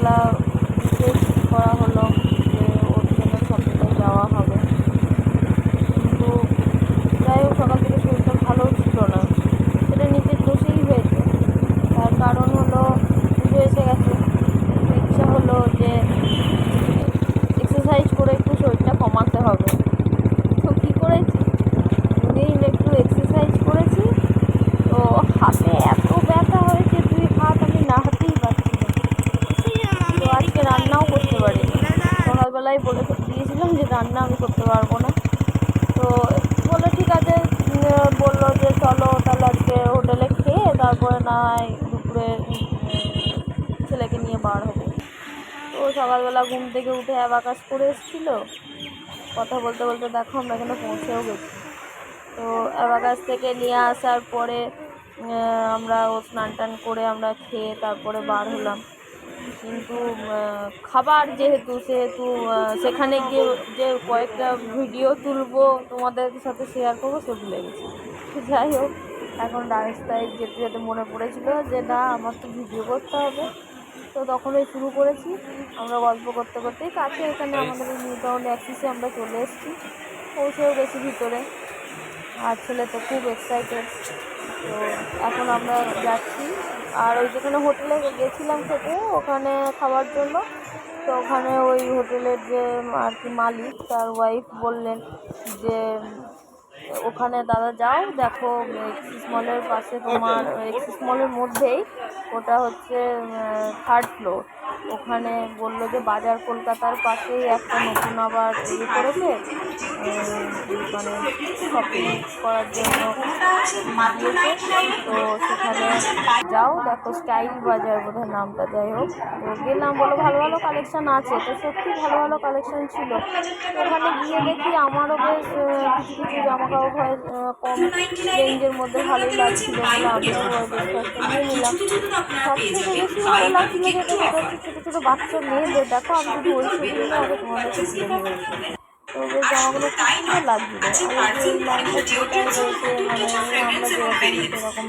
সকালবেলা বিশেষ করা হলো যে ওর জন্য শপিংয়ে যাওয়া হবে, কিন্তু যাই হোক সকাল থেকে শরীরটা ভালোও ছিল না, সেটা নিজের দোষেই হয়েছে। তার কারণ হলো পুজো এসে গেছে, ইচ্ছা হলো যে এক্সারসাইজ করে একটু শরীরটা কমাতে হবে। তো কী করেছি, দুদিন একটু এক্সারসাইজ করেছি, তো হাতে এত ব্যথা হয়েছে, 2 হাত আমি নাড়াতেই পারছি না। তো আজকে রান্নাও করতে পারিনি, সকালবেলায় বলে দিয়েছিলাম যে রান্না আমি করতে পারবো না। তো বললো ঠিক আছে, বললো যে চলো তাহলে আজকে হোটেলে খেয়ে তারপরে না হয় দুপুরে ছেলেকে নিয়ে বার হবো। তো সকালবেলা ঘুম থেকে উঠে অ্যাবাকাস করে এসেছিলো, কথা বলতে বলতে দেখো আমরা এখানে পৌঁছেও গেছি। তো অ্যাবাকাস থেকে নিয়ে আসার পরে আমরা স্নান টান করে আমরা খেয়ে তারপরে বার হলাম। কিন্তু খাবার সেহেতু সেখানে গিয়ে যে কয়েকটা ভিডিও তুলবো তোমাদের সাথে শেয়ার করবো সে ভুলে গেছি। যাই হোক, এখন রাস্তায় যেতে যেতে মনে পড়েছিল যে না আমার তো ভিডিও করতে হবে। তো তখনই শুরু করেছি, আমরা গল্প করতে করতেই কাছে এখানে আমাদের নিউ টাউন অ্যাক্সিসে আমরা চলে এসেছি, পৌঁছেও গেছি ভিতরে। আর ছেলে তো খুব এক্সাইটেড। তো এখন আমরা যাচ্ছি, আর ওই যেখানে হোটেলে গেছিলাম খেতে ওখানে খাওয়ার জন্য, তো ওখানে ওই হোটেলের যে আর কি মালিক তার ওয়াইফ বললেন যে ওখানে দাদা যাও দেখো এক্সিস মলের পাশে, তোমার এক্সিস মলের মধ্যেই ওটা হচ্ছে 3rd ফ্লোর, ওখানে বললো যে বাজার কলকাতার পাশেই একটা নতুন আবার তৈরি করেছে, মানে শপিং করার জন্য দিয়েছে। তো সেখানে যাও দেখো, স্টাইল বাজার বোধহয় নামটা, যাই হোক। তো গেলাম, বলো ভালো ভালো কালেকশান আছে, তো সত্যি ভালো ভালো কালেকশান ছিল। তো ওখানে গিয়ে দেখি আমারও বেশ কিছু কিছু জামা কাপড় কম রেঞ্জের মধ্যে ভালোই লাগছিলো বলে আমিও বেশ কয়েকটা নিয়ে নিলাম। সবথেকে বেশি ভালো লাগছিলো যেটা, সেটা হচ্ছে ছোটো ছোটো বাচ্চা মেয়েদের। দেখো আমি শুধু ওই ছবিগুলো আগে তোমাদেরকে তুলে ধরেছি, তো বেশ জামাগুলো খুব সুন্দর লাগছিলো। আর এই যে এই লাইনটা পুরোটাই রয়েছে মানে আমরা যেরকম সেরকম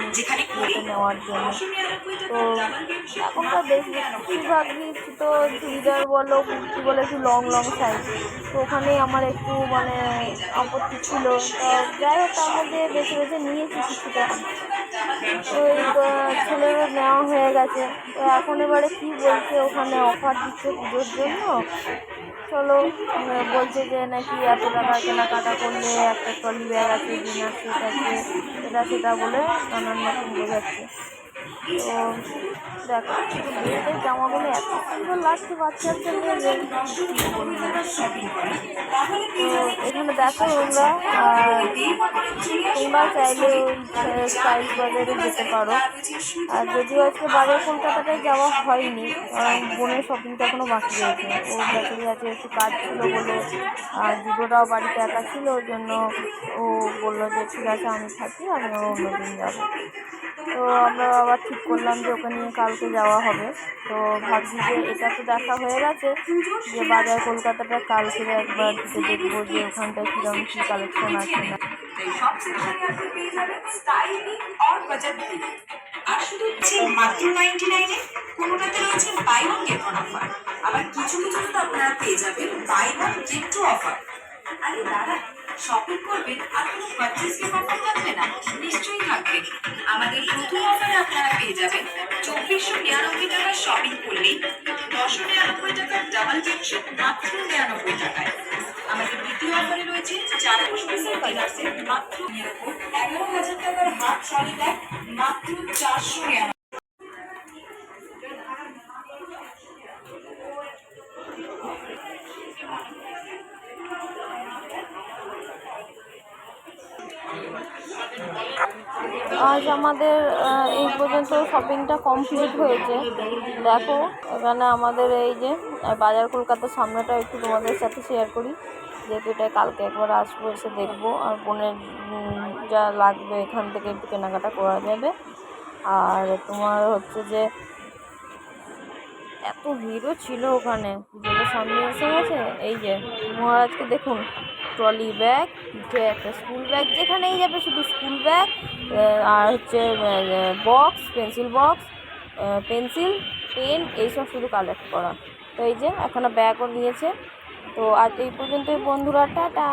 ইয়েতে নেওয়ার জন্য। তো এখনকার বেশিরভাগই তো চুড়িদার বলো কুর্তি বলো একটু লং লং সাইজ, তো ওখানেই আমার একটু মানে আপত্তি ছিল। তো যাই হোক তার মধ্যে বেছে বেছে নিয়েছি কিছুটা। তো এই ছেলেরও নেওয়া হয়ে গেছে। তো এখন এবারে কী বলছে, ওখানে অফার দিচ্ছে পুজোর জন্য, চলো বলছে যে নাকি এত টাকার কেনাকাটা করলে একটা ট্রলি ব্যাগ আছে, ডিনার সেট আছে, সেটা বলে নানান রকম বোঝাচ্ছে। তো দেখো মেয়েদের জামাগুলো এত সুন্দর লাগছে বাচ্চাদের মেয়েদের, তো এখানে দেখো তোমরা, আর তোমরা চাইলে ওই স্টাইল বাজারে যেতে পারো। আর যদিও আজকে বাজার কলকাতাটায় যাওয়া হয়নি, কারণ বোনের শপিংটা এখনও বাকি রয়েছে, ও ব্যাটারি আছে একটু কাজ ছিল বলে, আর দুটোটাও বাড়িতে একা ছিল, ওই জন্য ও বললো যে ঠিক আছে আমি থাকি, আমি অন্যদিন যাবো। তো আমরা আবার ঠিক করলাম যে ওকে নিয়ে কালকে যাওয়া হবে। তো ভাবছি যে এটা তো দেখা হয়ে গেছে, যে বাজার কলকাতাটা কালকে একবার ঢুকে দেখবো যে ওখানটায় কীরকম কী কালেকশন আছে না। আর শুধু মাত্র 99-এ কোনোটাতে রয়েছে buy one get one offer, আবার কিছু কিছু তো আপনারা পেয়ে যাবেন buy one get two offer. আরে দাদা, শপিং করবেন আর কোনো পারচেজ গিফট অফার থাকবে না? নিশ্চয়ই থাকবে। আমাদের প্রথম অফারে আপনারা পেয়ে যাবেন 2499 টাকার শপিং করলেই 999 টাকার ডাবল বেডশিট মাত্র 99 টাকায়। আমাদের দ্বিতীয় অফারে রয়েছে 4 পিসের ডিনার সেট মাত্র 11,000 টাকার হাত শাড়ি ব্যাগ মাত্র 499। আজ আমাদের এই পর্যন্ত শপিংটা কমপ্লিট হয়েছে। দেখো এখানে আমাদের এই যে বাজার কলকাতার সামনেটা একটু তোমাদের সাথে শেয়ার করি, যেহেতু এটা কালকে একবার আসবো, এসে দেখবো, আর বোনের যা লাগবে এখান থেকে একটু কেনাকাটা করা যাবে। আর তোমার হচ্ছে যে এত ভিড়ও ছিল ওখানে, পুজোর সামনে এসে গেছে। এই যে মহারাজকে দেখুন, ট্রলি ব্যাগ, পিঠে একটা স্কুল ব্যাগ, যেখানেই যাবে শুধু স্কুল ব্যাগ, আর হচ্ছে box, pencil box, pencil, pen এইসব শুধু কালেক্ট করা। তো এই যে এখনও ব্যাগও নিয়েছে। তো আজ এই পর্যন্তই বন্ধুরা, টাটা।